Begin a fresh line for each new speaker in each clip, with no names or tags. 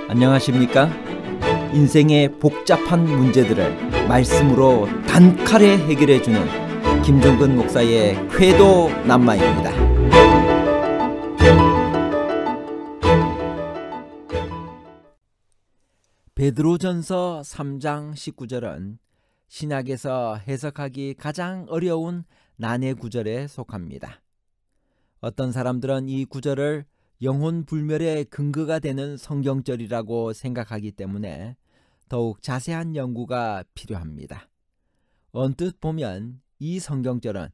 안녕하십니까? 인생의 복잡한 문제들을 말씀으로 단칼에 해결해주는 김종근 목사의 쾌도 남마입니다. 베드로전서 3장 19절은 신약에서 해석하기 가장 어려운 난해 구절에 속합니다. 어떤 사람들은 이 구절을 영혼 불멸의 근거가 되는 성경절이라고 생각하기 때문에 더욱 자세한 연구가 필요합니다. 언뜻 보면 이 성경절은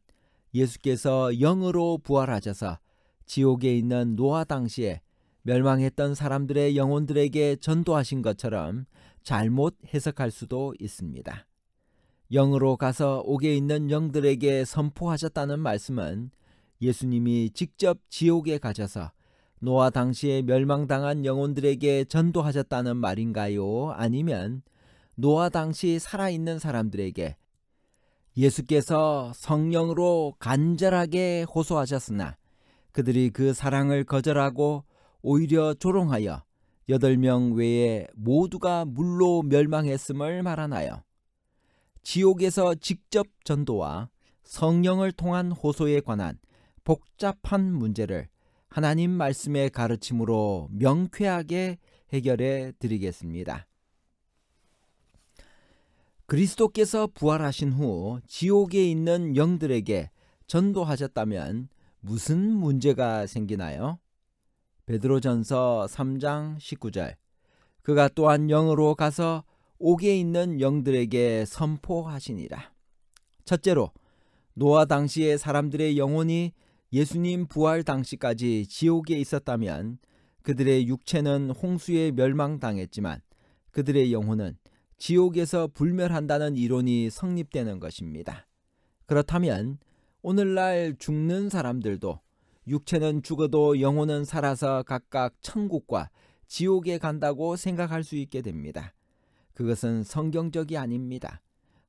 예수께서 영으로 부활하셔서 지옥에 있는 노아 당시에 멸망했던 사람들의 영혼들에게 전도하신 것처럼 잘못 해석할 수도 있습니다. 영으로 가서 옥에 있는 영들에게 선포하셨다는 말씀은 예수님이 직접 지옥에 가셔서 노아 당시에 멸망당한 영혼들에게 전도하셨다는 말인가요? 아니면 노아 당시 살아있는 사람들에게 예수께서 성령으로 간절하게 호소하셨으나 그들이 그 사랑을 거절하고 오히려 조롱하여 8명 외에 모두가 물로 멸망했음을 말하나요? 지옥에서 직접 전도와 성령을 통한 호소에 관한 복잡한 문제를 하나님 말씀의 가르침으로 명쾌하게 해결해 드리겠습니다. 그리스도께서 부활하신 후 지옥에 있는 영들에게 전도하셨다면 무슨 문제가 생기나요? 베드로전서 3장 19절 그가 또한 영으로 가서 옥에 있는 영들에게 선포하시니라. 첫째로 노아 당시의 사람들의 영혼이 예수님 부활 당시까지 지옥에 있었다면 그들의 육체는 홍수에 멸망당했지만 그들의 영혼은 지옥에서 불멸한다는 이론이 성립되는 것입니다. 그렇다면 오늘날 죽는 사람들도 육체는 죽어도 영혼은 살아서 각각 천국과 지옥에 간다고 생각할 수 있게 됩니다. 그것은 성경적이 아닙니다.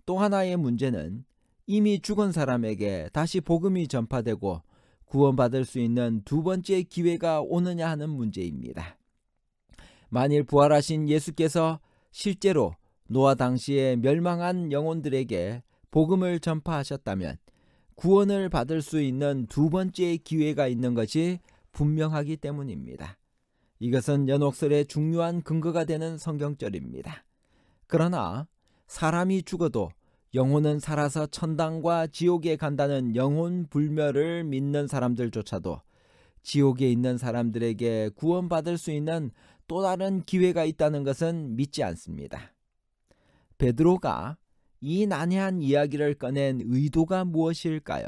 또 하나의 문제는 이미 죽은 사람에게 다시 복음이 전파되고 구원받을 수 있는 두 번째 기회가 오느냐 하는 문제입니다. 만일 부활하신 예수께서 실제로 노아 당시에 멸망한 영혼들에게 복음을 전파하셨다면 구원을 받을 수 있는 두 번째 기회가 있는 것이 분명하기 때문입니다. 이것은 연옥설의 중요한 근거가 되는 성경절입니다. 그러나 사람이 죽어도 영혼은 살아서 천당과 지옥에 간다는 영혼 불멸을 믿는 사람들조차도 지옥에 있는 사람들에게 구원받을 수 있는 또 다른 기회가 있다는 것은 믿지 않습니다. 베드로가 이 난해한 이야기를 꺼낸 의도가 무엇일까요?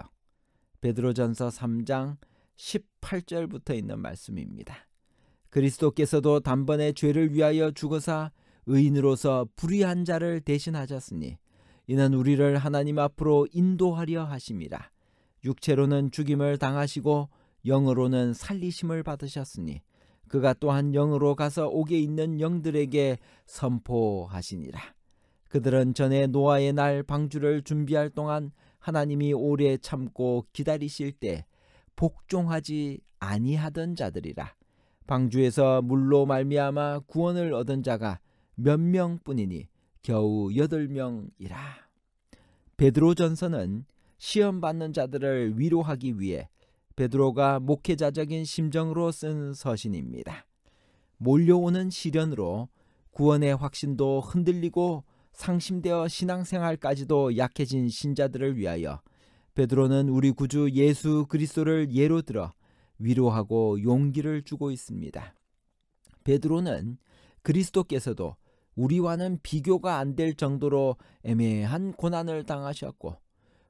베드로전서 3장 18절부터 있는 말씀입니다. 그리스도께서도 단번에 죄를 위하여 죽으사 의인으로서 불의한 자를 대신하셨으니 이는 우리를 하나님 앞으로 인도하려 하심이라. 육체로는 죽임을 당하시고 영으로는 살리심을 받으셨으니 그가 또한 영으로 가서 옥에 있는 영들에게 선포하시니라. 그들은 전에 노아의 날 방주를 준비할 동안 하나님이 오래 참고 기다리실 때 복종하지 아니하던 자들이라. 방주에서 물로 말미암아 구원을 얻은 자가 몇 명뿐이니 겨우 8명이라. 베드로전서는 시험받는 자들을 위로하기 위해 베드로가 목회자적인 심정으로 쓴 서신입니다. 몰려오는 시련으로 구원의 확신도 흔들리고 상심되어 신앙생활까지도 약해진 신자들을 위하여 베드로는 우리 구주 예수 그리스도를 예로 들어 위로하고 용기를 주고 있습니다. 베드로는 그리스도께서도 우리와는 비교가 안 될 정도로 애매한 고난을 당하셨고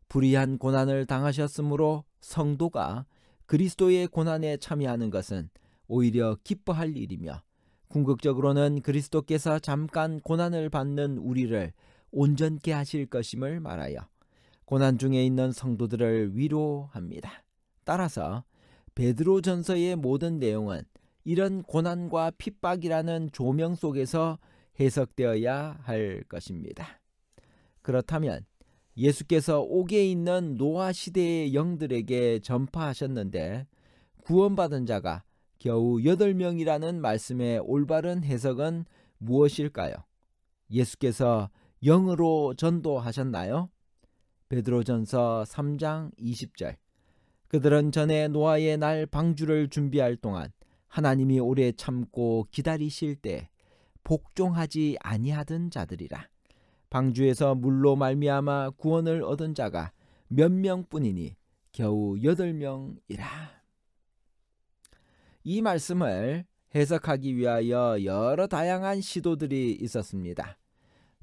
불의한 고난을 당하셨으므로 성도가 그리스도의 고난에 참여하는 것은 오히려 기뻐할 일이며 궁극적으로는 그리스도께서 잠깐 고난을 받는 우리를 온전케 하실 것임을 말하여 고난 중에 있는 성도들을 위로합니다. 따라서 베드로전서의 모든 내용은 이런 고난과 핍박이라는 조명 속에서 해석되어야 할 것입니다. 그렇다면 예수께서 옥에 있는 노아 시대의 영들에게 전파하셨는데 구원받은 자가 겨우 8명이라는 말씀의 올바른 해석은 무엇일까요? 예수께서 영으로 전도하셨나요? 베드로전서 3장 20절. 그들은 전에 노아의 날 방주를 준비할 동안 하나님이 오래 참고 기다리실 때 복종하지 아니하던 자들이라. 방주에서 물로 말미암아 구원을 얻은 자가 몇 명뿐이니 겨우 8명이라. 이 말씀을 해석하기 위하여 여러 다양한 시도들이 있었습니다.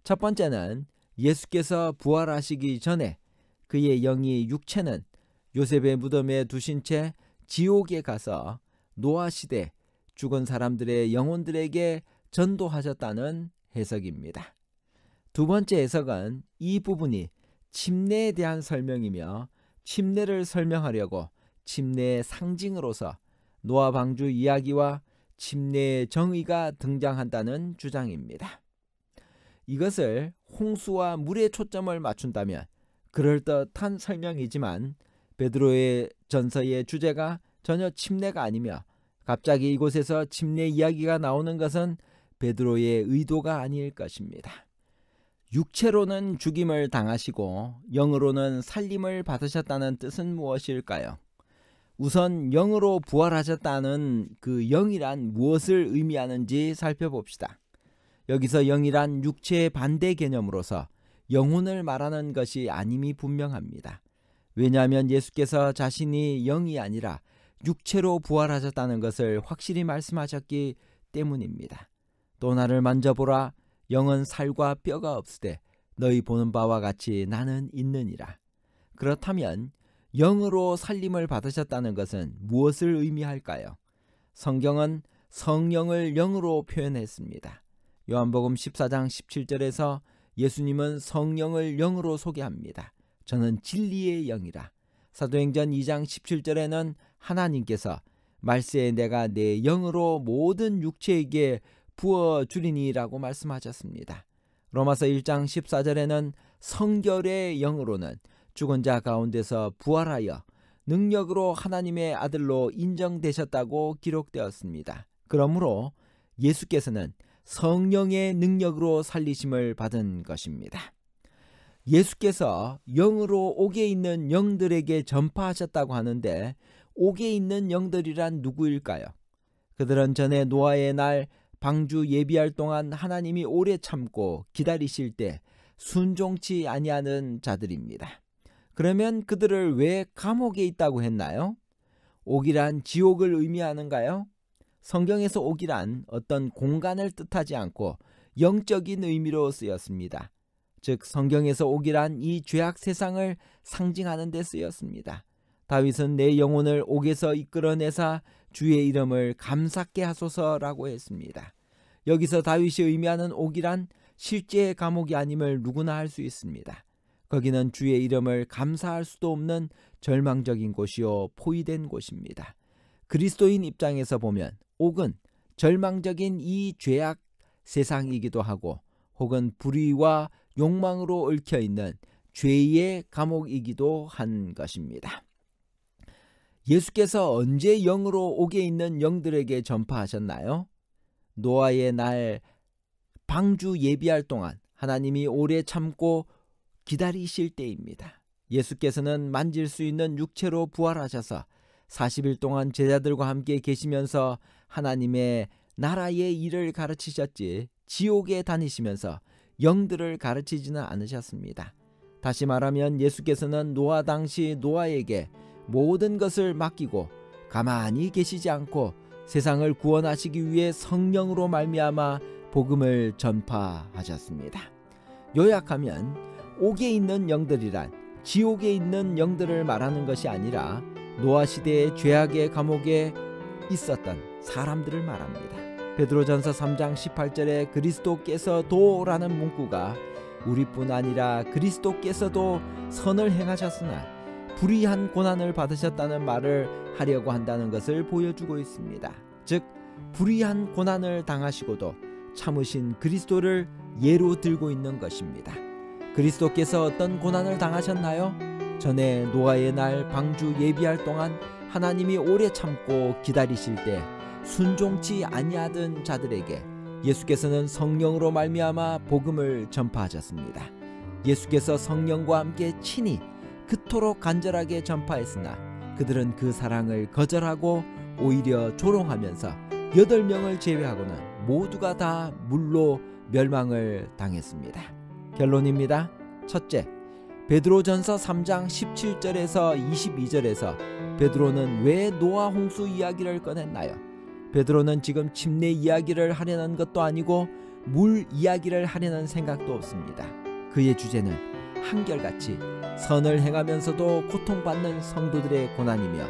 첫 번째는 예수께서 부활하시기 전에 그의 영이 육체는 요셉의 무덤에 두신 채 지옥에 가서 노아 시대 죽은 사람들의 영혼들에게 전도하셨다는 해석입니다. 두 번째 해석은 이 부분이 침례에 대한 설명이며 침례를 설명하려고 침례의 상징으로서 노아 방주 이야기와 침례의 정의가 등장한다는 주장입니다. 이것을 홍수와 물에 초점을 맞춘다면 그럴듯한 설명이지만 베드로의 전서의 주제가 전혀 침례가 아니며 갑자기 이곳에서 침례 이야기가 나오는 것은 베드로의 의도가 아닐 것입니다. 육체로는 죽임을 당하시고 영으로는 살림을 받으셨다는 뜻은 무엇일까요? 우선 영으로 부활하셨다는 그 영이란 무엇을 의미하는지 살펴봅시다. 여기서 영이란 육체의 반대 개념으로서 영혼을 말하는 것이 아님이 분명합니다. 왜냐하면 예수께서 자신이 영이 아니라 육체로 부활하셨다는 것을 확실히 말씀하셨기 때문입니다. 또 나를 만져보라. 영은 살과 뼈가 없으되 너희 보는 바와 같이 나는 있느니라. 그렇다면 영으로 살림을 받으셨다는 것은 무엇을 의미할까요? 성경은 성령을 영으로 표현했습니다. 요한복음 14장 17절에서 예수님은 성령을 영으로 소개합니다. 저는 진리의 영이라. 사도행전 2장 17절에는 하나님께서 말세에 내가 내 영으로 모든 육체에게 부어주리니라고 말씀하셨습니다. 로마서 1장 14절에는 성결의 영으로는 죽은 자 가운데서 부활하여 능력으로 하나님의 아들로 인정되셨다고 기록되었습니다. 그러므로 예수께서는 성령의 능력으로 살리심을 받은 것입니다. 예수께서 영으로 옥에 있는 영들에게 전파하셨다고 하는데 옥에 있는 영들이란 누구일까요? 그들은 전에 노아의 날 방주 예비할 동안 하나님이 오래 참고 기다리실 때 순종치 아니하는 자들입니다. 그러면 그들을 왜 감옥에 있다고 했나요? 옥이란 지옥을 의미하는가요? 성경에서 옥이란 어떤 공간을 뜻하지 않고 영적인 의미로 쓰였습니다. 즉 성경에서 옥이란 이 죄악 세상을 상징하는 데 쓰였습니다. 다윗은 내 영혼을 옥에서 이끌어내사 주의 이름을 감사케 하소서라고 했습니다. 여기서 다윗이 의미하는 옥이란 실제의 감옥이 아님을 누구나 알 수 있습니다. 거기는 주의 이름을 감사할 수도 없는 절망적인 곳이요 포위된 곳입니다. 그리스도인 입장에서 보면 옥은 절망적인 이 죄악 세상이기도 하고 혹은 불의와 욕망으로 얽혀있는 죄의 감옥이기도 한 것입니다. 예수께서 언제 영으로 옥에 있는 영들에게 전파하셨나요? 노아의 날 방주 예비할 동안 하나님이 오래 참고 기다리실 때입니다. 예수께서는 만질 수 있는 육체로 부활하셔서 40일 동안 제자들과 함께 계시면서 하나님의 나라의 일을 가르치셨지 지옥에 다니시면서 영들을 가르치지는 않으셨습니다. 다시 말하면 예수께서는 노아 당시 노아에게 모든 것을 맡기고 가만히 계시지 않고 세상을 구원하시기 위해 성령으로 말미암아 복음을 전파하셨습니다. 요약하면 옥에 있는 영들이란 지옥에 있는 영들을 말하는 것이 아니라 노아 시대의 죄악의 감옥에 있었던 사람들을 말합니다. 베드로전서 3장 18절에 그리스도께서도라는 문구가 우리뿐 아니라 그리스도께서도 선을 행하셨으나 불의한 고난을 받으셨다는 말을 하려고 한다는 것을 보여주고 있습니다. 즉 불의한 고난을 당하시고도 참으신 그리스도를 예로 들고 있는 것입니다. 그리스도께서 어떤 고난을 당하셨나요? 전에 노아의 날 방주 예비할 동안 하나님이 오래 참고 기다리실 때 순종치 아니하던 자들에게 예수께서는 성령으로 말미암아 복음을 전파하셨습니다. 예수께서 성령과 함께 친히 그토록 간절하게 전파했으나 그들은 그 사랑을 거절하고 오히려 조롱하면서 8명을 제외하고는 모두가 다 물로 멸망을 당했습니다. 결론입니다. 첫째, 베드로전서 3장 17절에서 22절에서 베드로는 왜 노아 홍수 이야기를 꺼냈나요? 베드로는 지금 침례 이야기를 하려는 것도 아니고 물 이야기를 하려는 생각도 없습니다. 그의 주제는 한결같이 선을 행하면서도 고통받는 성도들의 고난이며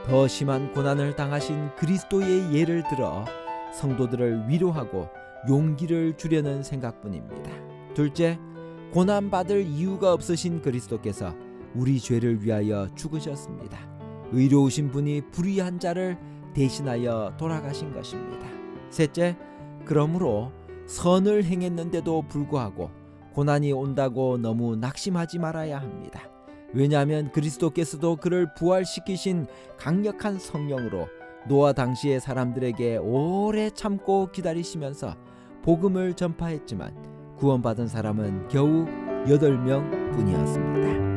더 심한 고난을 당하신 그리스도의 예를 들어 성도들을 위로하고 용기를 주려는 생각뿐입니다. 둘째, 고난받을 이유가 없으신 그리스도께서 우리 죄를 위하여 죽으셨습니다. 의로우신 분이 불의한 자를 대신하여 돌아가신 것입니다. 셋째, 그러므로 선을 행했는데도 불구하고 고난이 온다고 너무 낙심하지 말아야 합니다. 왜냐하면 그리스도께서도 그를 부활시키신 강력한 성령으로 노아 당시의 사람들에게 오래 참고 기다리시면서 복음을 전파했지만 구원받은 사람은 겨우 8명 뿐이었습니다.